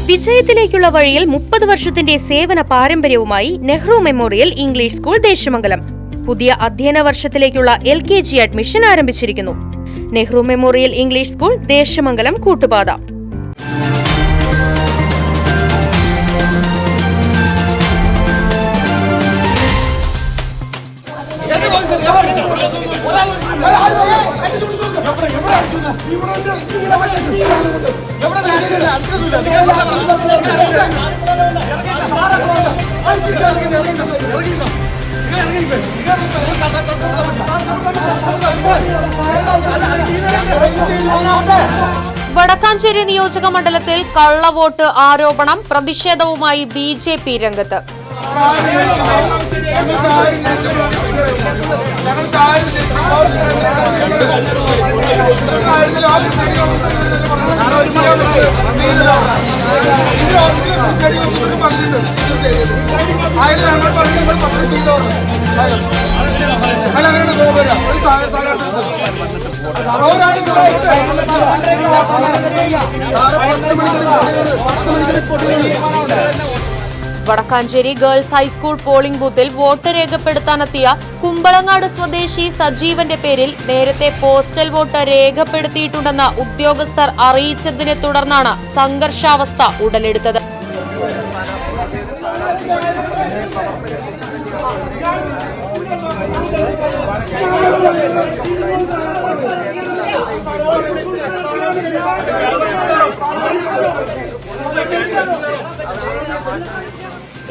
വിജയത്തിലേക്കുള്ള വഴിയിൽ 30 വർഷത്തിന്റെ സേവന പാരമ്പര്യവുമായി Nehru memorial English school Desamangalam പുതിയ അധ്യയന വർഷത്തിലേക്കുള്ള LKG അഡ്മിഷൻ ആരംഭിച്ചിരിക്കുന്നു. Nehru memorial English school Desamangalam Koottupatha. Vadakkanchery നിയോജക മണ്ഡലത്തിൽ കള്ളവോട്ട് ആരോപണം പ്രതിഷേധവുമായി BJP രംഗത്ത്. വടക്കാഞ്ചേരി ഗേൾസ് ഹൈസ്കൂൾ പോളിംഗ് ബൂത്തിൽ വോട്ട് രേഖപ്പെടുത്താനെത്തിയ കുമ്പളങ്ങാട് സ്വദേശി സജീവന്റെ പേരിൽ നേരത്തെ പോസ്റ്റൽ വോട്ട് രേഖപ്പെടുത്തിയിട്ടുണ്ടെന്ന് ഉദ്യോഗസ്ഥർ അറിയിച്ചതിനെ തുടർന്നാണ് സംഘർഷാവസ്ഥ ഉടലെടുത്തത്.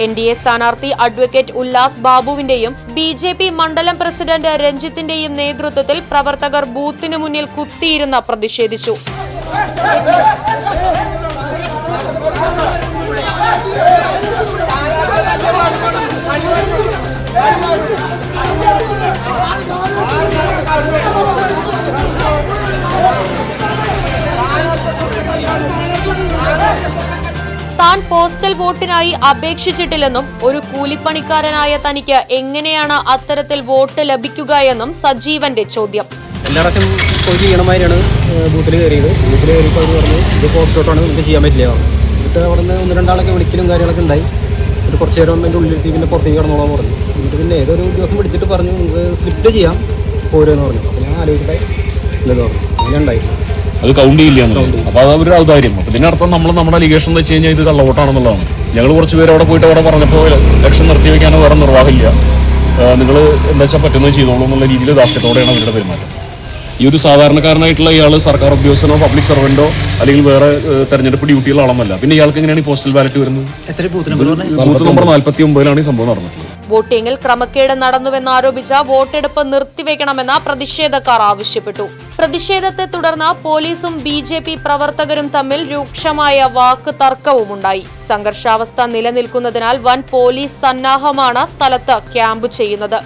NDA സ്ഥാനാർത്ഥി അഡ്വക്കേറ്റ് ഉല്ലാസ് ബാബുവിന്റെയും BJP മണ്ഡലം പ്രസിഡന്റ് രഞ്ജിത്തിന്റെയും നേതൃത്വത്തിൽ പ്രവർത്തകർ ബൂത്തിനു മുന്നിൽ കുത്തിയിരുന്ന് പ്രതിഷേധിച്ചു. താൻ പോസ്റ്റൽ വോട്ടിനായി അപേക്ഷിച്ചിട്ടില്ലെന്നും ഒരു കൂലിപ്പണിക്കാരനായ തനിക്ക് എങ്ങനെയാണ് അത്തരത്തിൽ വോട്ട് ലഭിക്കുക എന്നും സജീവന്റെ ചോദ്യം. എല്ലായിടത്തും പോയി ചെയ്യണമാതിരിയാണ് ബൂത്തിൽ കയറിയത്. ബൂത്തിൽ കയറിയപ്പോൾ പറഞ്ഞു ഇത് പോസ്റ്റ് വോട്ടാണ്, നമുക്ക് ചെയ്യാൻ പറ്റില്ല. എന്നിട്ട് അവിടെ നിന്ന് 1-2 വിളിക്കലും കാര്യങ്ങളൊക്കെ ഉണ്ടായി. എന്നിട്ട് കുറച്ച് നേരം എൻ്റെ ഉള്ളിലേക്ക് പിന്നെ പുറത്തേക്ക് കടന്നോളാൻ പറഞ്ഞു. എന്നിട്ട് പിന്നെ ഏതൊരു ദിവസം പിടിച്ചിട്ട് പറഞ്ഞു നമുക്ക് സ്ലിപ്പ് ചെയ്യാം പോരെന്ന് പറഞ്ഞു. അപ്പോൾ ഞാൻ ആലോചിച്ചിട്ടായി ഇല്ലെന്ന് പറഞ്ഞു. അങ്ങനെ ഉണ്ടായിരുന്നു. അത് കൗണ്ട് ചെയ്യില്ല. അപ്പോൾ അത് അവരുടെ ഔദാര്യം. അപ്പോൾ ഇതിനർത്ഥം നമ്മുടെ അലിഗേഷൻ എന്ന് വെച്ച് കഴിഞ്ഞാൽ ഇത് കള്ളവോട്ടാണെന്നുള്ളതാണ്. ഞങ്ങൾ കുറച്ച് പേര് അവിടെ പോയിട്ട് അവിടെ പറഞ്ഞപ്പോൾ ഇലക്ഷൻ നിർത്തി വയ്ക്കാനോ വേറെ നിർവാഹമില്ല, നിങ്ങൾ എന്താ വെച്ചാൽ പറ്റുന്നത് ചെയ്തോളൂ എന്നുള്ള രീതിയിൽ ദാർഷ്ട്യത്തോടെയാണ് അവരുടെ പെരുമാറ്റം. ഈ ഒരു സാധാരണക്കാരനായിട്ടുള്ള ഇയാൾ സർക്കാർ ഉദ്യോഗസ്ഥനോ പബ്ലിക് സർവന്റോ അല്ലെങ്കിൽ വേറെ തെരഞ്ഞെടുപ്പ് ഡ്യൂട്ടിയുള്ള ആളൊന്നല്ല. പിന്നെ ഇയാൾക്ക് എങ്ങനെയാണ് ഈ പോസ്റ്റൽ ബാലറ്റ് വരുന്നത്? ബൂത്ത് നമ്പർ 49 ഈ സംഭവം നടന്നിട്ടുള്ളത്. വോട്ടിംഗിൽ ക്രമക്കേട് നടന്നുവെന്നാരോപിച്ച വോട്ടെടുപ്പ് നിർത്തിവെക്കണമെന്ന് പ്രതിഷേധക്കാർ ആവശ്യപ്പെട്ടു. പ്രതിഷേധത്തെ തുടർന്ന് പോലീസും BJP പ്രവർത്തകരും തമ്മിൽ രൂക്ഷമായ വാക്ക് തർക്കവുമുണ്ടായി. സംഘർഷാവസ്ഥ നിലനിൽക്കുന്നതിനാൽ വൻ പോലീസ് സന്നാഹമാണ് സ്ഥലത്ത് ക്യാമ്പ് ചെയ്യുന്നത്.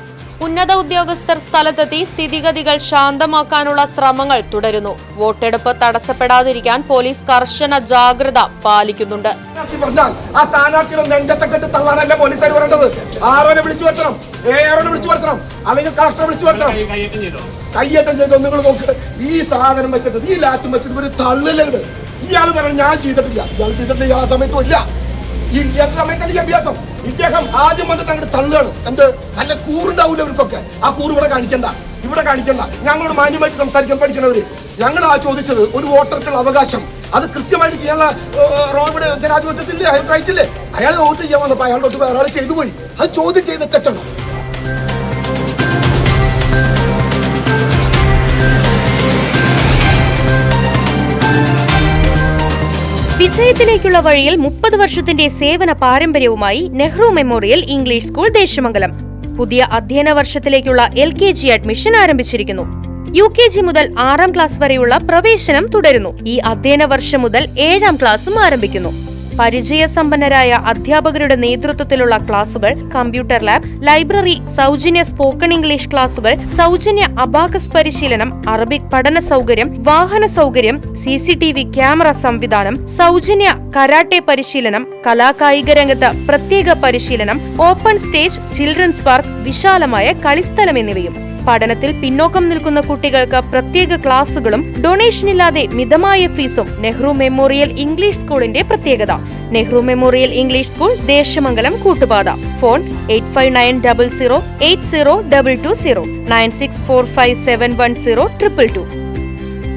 ഉന്നത ഉദ്യോഗസ്ഥർ സ്ഥലത്തെത്തി സ്ഥിതിഗതികൾ ശാന്തമാക്കാനുള്ള ശ്രമങ്ങൾ തുടരുന്നു. വോട്ടെടുപ്പ് തടസ്സപ്പെടാതിരിക്കാൻ പോലീസ് കർശന ജാഗ്രത പാലിക്കുന്നുണ്ട്. കയ്യേറ്റം ചെയ്തോ നിങ്ങൾ നോക്ക്. ഈ സാധനം വെച്ചിട്ട് ഈ ലാറ്റും വെച്ചിട്ട് ഒരു തള്ളിലുണ്ട്. ഇയാൾ പറഞ്ഞു ഞാൻ ചെയ്തിട്ടില്ല, ഇയാൾ ചെയ്തിട്ടില്ല. ആ സമയത്തും ഇല്ല, ഈ സമയത്തല്ല ഈ അഭ്യാസം. ഇദ്ദേഹം ആദ്യം വന്നിട്ട് അങ്ങോട്ട് തള്ളുകയാണ്. എന്ത് നല്ല കൂറുണ്ടാവില്ല ഇവർക്കൊക്കെ. ആ കൂറ് ഇവിടെ കാണിക്കണ്ട, ഇവിടെ കാണിക്കണ്ട. ഞങ്ങളോട് മാന്യമായിട്ട് സംസാരിക്കാൻ പഠിക്കണവര്. ഞങ്ങൾ ചോദിച്ചത് ഒരു വോട്ടർക്കുള്ള അവകാശം അത് കൃത്യമായിട്ട് ചെയ്യാനുള്ള റോഡ് ജനാധിപത്യത്തില്ലേ, അയാൾ റൈറ്റില്ലേ? അയാൾ വോട്ട് ചെയ്യാൻ വന്നപ്പോൾ അയാളുടെ ഒത്ത് വേറെ ആൾ ചെയ്തു പോയി. അത് ചോദ്യം ചെയ്ത് തെറ്റണം. വിജയത്തിലേക്കുള്ള വഴിയിൽ 30 വർഷത്തിന്റെ സേവന പാരമ്പര്യവുമായി Nehru memorial English school Desamangalam പുതിയ അധ്യയന വർഷത്തിലേക്കുള്ള LKG അഡ്മിഷൻ ആരംഭിച്ചിരിക്കുന്നു. UKG മുതൽ 6ാം ക്ലാസ് വരെയുള്ള പ്രവേശനം തുടരുന്നു. ഈ അധ്യയന വർഷം മുതൽ 7ാം ക്ലാസും ആരംഭിക്കുന്നു. പരിചയസമ്പന്നരായ അധ്യാപകരുടെ നേതൃത്വത്തിലുള്ള ക്ലാസുകൾ, കമ്പ്യൂട്ടർ ലാബ്, ലൈബ്രറി, സൗജന്യ സ്പോക്കൺ ഇംഗ്ലീഷ് ക്ലാസുകൾ, സൗജന്യ അബാക്കസ് പരിശീലനം, അറബിക് പഠന സൗകര്യം, വാഹന സൗകര്യം, CCTV ക്യാമറ സംവിധാനം, സൗജന്യ കരാട്ടെ പരിശീലനം, കലാകായിക രംഗത്ത് പ്രത്യേക പരിശീലനം, ഓപ്പൺ സ്റ്റേജ്, ചിൽഡ്രൻസ് പാർക്ക്, വിശാലമായ കളിസ്ഥലം എന്നിവയും. പഠനത്തിൽ പിന്നോക്കം നിൽക്കുന്ന കുട്ടികൾക്ക് പ്രത്യേക ക്ലാസുകളും ഡൊണേഷൻ ഇല്ലാതെ മിതമായ ഫീസും നെഹ്റു മെമ്മോറിയൽ ഇംഗ്ലീഷ് സ്കൂളിന്റെ പ്രത്യേകത. Nehru memorial English school, Desamangalam, Koottupatha. Phone 8590080220 9645710222.